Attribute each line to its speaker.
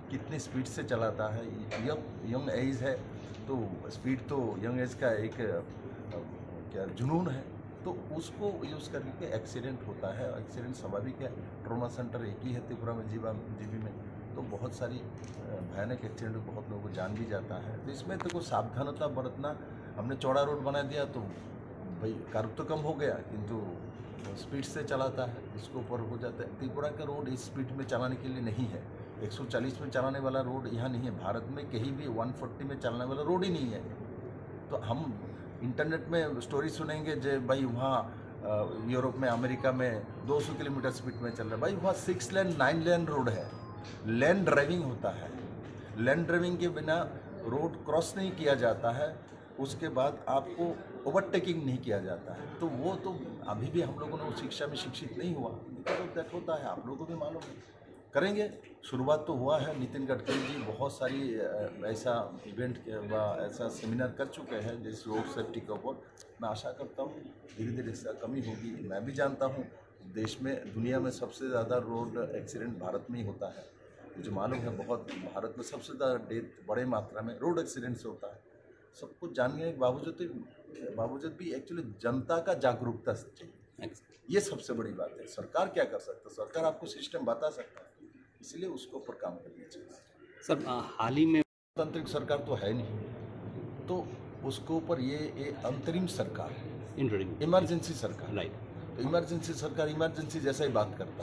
Speaker 1: कितनी स्पीड से चलाता है। यंग एज है तो स्पीड तो यंग एज का एक क्या जुनून है, तो उसको यूज़ करके एक्सीडेंट होता है। एक्सीडेंट स्वाभाविक है, ट्रॉमा सेंटर एक ही है त्रिपुरा में, जीबी में, तो बहुत सारी भयानक एक्सीडेंट में बहुत लोगों को जान भी जाता है। तो इसमें तो कुछ सावधानता बरतना। हमने चौड़ा रोड बना दिया तो भाई कर्व तो कम हो गया, किंतु स्पीड से चलाता है, इसके ऊपर हो जाता है। त्रिपुरा का रोड इस स्पीड में चलाने के लिए नहीं है। 140 में चलाने वाला रोड यहाँ नहीं है। भारत में कहीं भी 140 में चलाने वाला रोड ही नहीं है। तो हम इंटरनेट में स्टोरी सुनेंगे जो भाई वहाँ यूरोप में, अमेरिका में 200 किलोमीटर स्पीड में चल रहा है। भाई वहाँ 6 लेन 9 लेन रोड है। लेन ड्राइविंग होता है। लेन ड्राइविंग के बिना रोड क्रॉस नहीं किया जाता है, उसके बाद आपको ओवरटेकिंग नहीं किया जाता है। तो वो तो अभी भी हम लोगों ने उस शिक्षा में शिक्षित नहीं हुआ, दैट होता है, आप लोगों को भी मालूम है। करेंगे, शुरुआत तो हुआ है। नितिन गडकरी जी बहुत सारी ऐसा इवेंट व ऐसा सेमिनार कर चुके हैं जिस रोड सेफ्टी के ऊपर। मैं आशा करता हूँ धीरे धीरे इसका कमी होगी। मैं भी जानता हूँ देश में, दुनिया में सबसे ज़्यादा रोड एक्सीडेंट भारत में ही होता है। मुझे मालूम है, बहुत भारत में सबसे ज़्यादा डेथ बड़े मात्रा में रोड एक्सीडेंट से होता है। सब कुछ जानने के बावजूद भी एक्चुअली जनता का जागरूकता चाहिए। ये सबसे बड़ी बात है। सरकार क्या कर सकता है? सरकार आपको सिस्टम बता सकता है, इसलिए उसके ऊपर काम करना चाहिए।
Speaker 2: सर हाल ही में
Speaker 1: तांत्रिक सरकार तो है नहीं, तो उसके ऊपर ये अंतरिम सरकार है,
Speaker 2: इंटरिम
Speaker 1: इमरजेंसी सरकार।
Speaker 2: राइट।
Speaker 1: तो इमरजेंसी सरकार इमरजेंसी जैसा ही बात करता है।